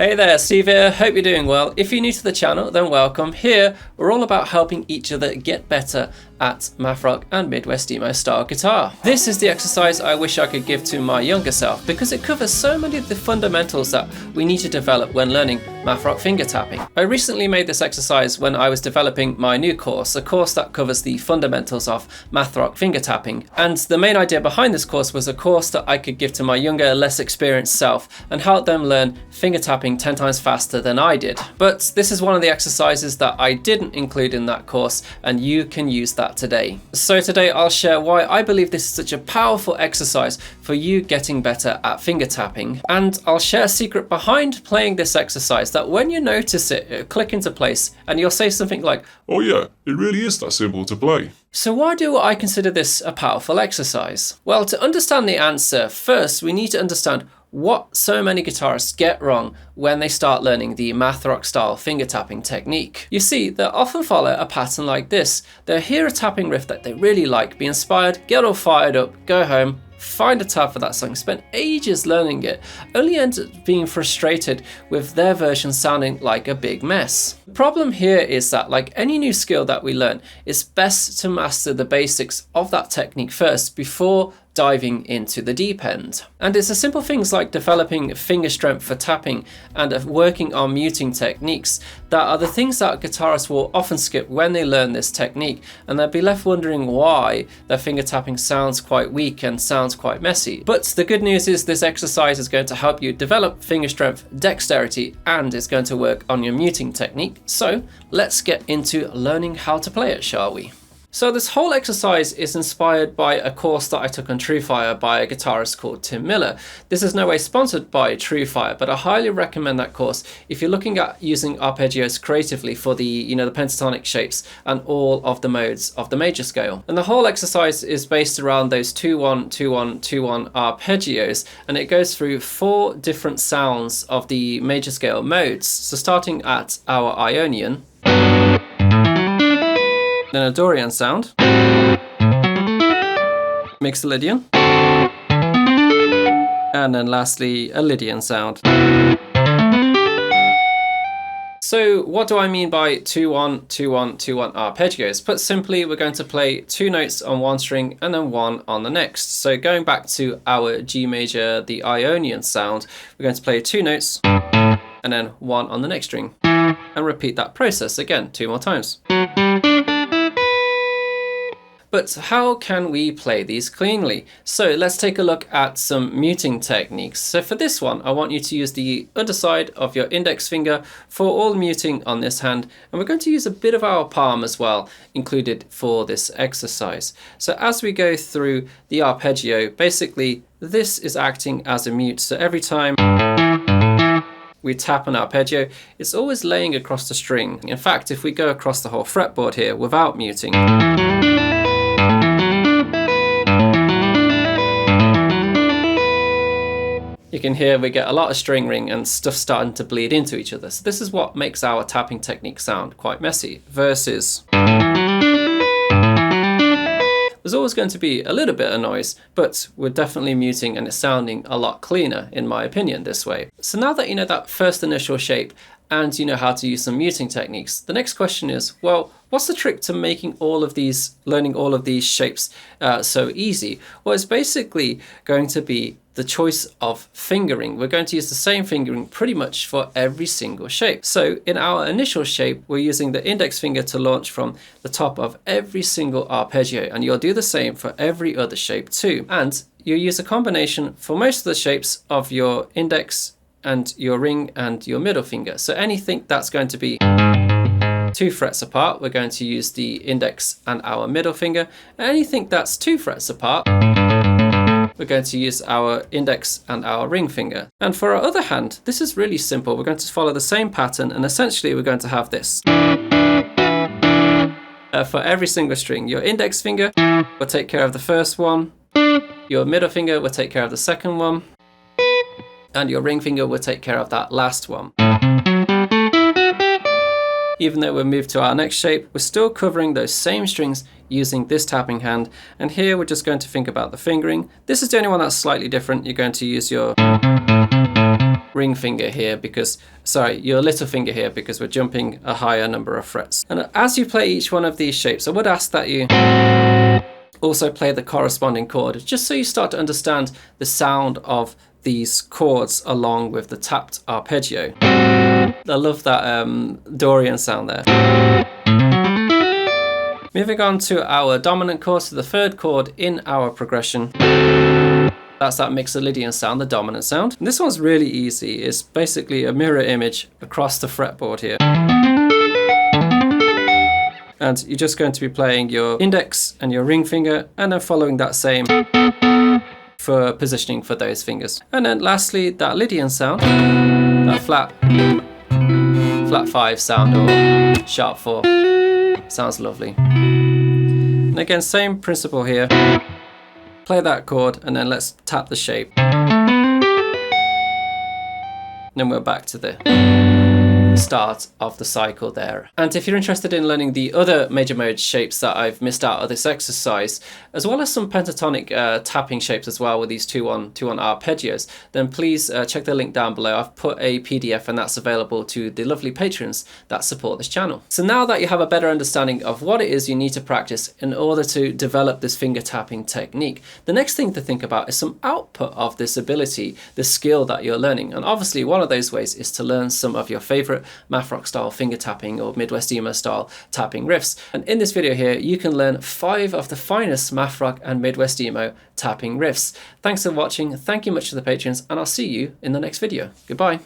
Hey there, Steve here. Hope you're doing well. If you're new to the channel, then welcome. Here, we're all about helping each other get better at math rock and Midwest emo style guitar. This is the exercise I wish I could give to my younger self because it covers so many of the fundamentals that we need to develop when learning math rock finger tapping. I recently made this exercise when I was developing my new course, a course that covers the fundamentals of math rock finger tapping. And the main idea behind this course was a course that I could give to my younger, less experienced self and help them learn finger tapping 10 times faster than I did. But this is one of the exercises that I didn't include in that course, and you can use that today. So today I'll share why I believe this is such a powerful exercise for you getting better at finger tapping. And I'll share a secret behind playing this exercise that when you notice it, it'll click into place and you'll say something like, "Oh yeah, it really is that simple to play." So why do I consider this a powerful exercise? Well, to understand the answer, first we need to understand what so many guitarists get wrong when they start learning the math rock style finger tapping technique. You see, they often follow a pattern like this. They'll hear a tapping riff that they really like, be inspired, get all fired up, go home, find a tab for that song, spend ages learning it, only end up being frustrated with their version sounding like a big mess. The problem here is that, like any new skill that we learn, it's best to master the basics of that technique first before diving into the deep end. And it's the simple things like developing finger strength for tapping and working on muting techniques that are the things that guitarists will often skip when they learn this technique, and they'll be left wondering why their finger tapping sounds quite weak and sounds quite messy. But the good news is this exercise is going to help you develop finger strength, dexterity, and it's going to work on your muting technique. So let's get into learning how to play it, shall we? So this whole exercise is inspired by a course that I took on TrueFire by a guitarist called Tim Miller. This is no way sponsored by TrueFire, but I highly recommend that course if you're looking at using arpeggios creatively for the pentatonic shapes and all of the modes of the major scale. And the whole exercise is based around those 2-1, 2-1, 2-1 arpeggios, and it goes through 4 different sounds of the major scale modes. So starting at our Ionian, then a Dorian sound, Mixolydian, and then lastly a Lydian sound. So what do I mean by 2-1, 2-1, 2-1 arpeggios? Put simply, we're going to play 2 notes on one string and then 1 on the next. So going back to our G major, the Ionian sound, we're going to play 2 notes and then 1 on the next string and repeat that process again 2 more times. But how can we play these cleanly? So let's take a look at some muting techniques. So for this one, I want you to use the underside of your index finger for all muting on this hand. And we're going to use a bit of our palm as well, included for this exercise. So as we go through the arpeggio, basically this is acting as a mute. So every time we tap an arpeggio, it's always laying across the string. In fact, if we go across the whole fretboard here without muting, you can hear we get a lot of string ring and stuff starting to bleed into each other. So this is what makes our tapping technique sound quite messy. Versus, there's always going to be a little bit of noise, but we're definitely muting and it's sounding a lot cleaner, in my opinion, this way. So now that you know that first initial shape and you know how to use some muting techniques, the next question is, well, what's the trick to making learning all of these shapes so easy? Well, it's basically going to be the choice of fingering. We're going to use the same fingering pretty much for every single shape. So in our initial shape, we're using the index finger to launch from the top of every single arpeggio, and you'll do the same for every other shape too. And you use a combination for most of the shapes of your index and your ring and your middle finger. So anything that's going to be 2 frets apart, we're going to use the index and our middle finger. Anything that's 2 frets apart, we're going to use our index and our ring finger. And for our other hand, this is really simple. We're going to follow the same pattern, and essentially we're going to have this. For every single string, your index finger will take care of the first one, your middle finger will take care of the second one, and your ring finger will take care of that last one. Even though we're moved to our next shape, we're still covering those same strings using this tapping hand. And here we're just going to think about the fingering. This is the only one that's slightly different. You're going to use your ring finger here because, sorry, your little finger here because we're jumping a higher number of frets. And as you play each one of these shapes, I would ask that you also play the corresponding chord, just so you start to understand the sound of these chords along with the tapped arpeggio. I love that Dorian sound there. Moving on to our dominant chord, so the third chord in our progression. That's that Mixolydian sound, the dominant sound. And this one's really easy. It's basically a mirror image across the fretboard here. And you're just going to be playing your index and your ring finger, and then following that same for positioning for those fingers. And then lastly, that Lydian sound, that flat 5 sound or sharp 4. Sounds lovely. And again, same principle here. Play that chord and then let's tap the shape. And then we're back to the start of the cycle there. And if you're interested in learning the other major mode shapes that I've missed out of this exercise, as well as some pentatonic tapping shapes as well with these 2-1 arpeggios, then please check the link down below. I've put a PDF and that's available to the lovely patrons that support this channel. So now that you have a better understanding of what it is you need to practice in order to develop this finger tapping technique, the next thing to think about is some output of this ability, the skill that you're learning. And obviously one of those ways is to learn some of your favorite math rock style finger tapping or Midwest emo style tapping riffs. And in this video here, you can learn 5 of the finest math rock and Midwest emo tapping riffs. Thanks for watching. Thank you much to the patrons, and I'll see you in the next video. Goodbye.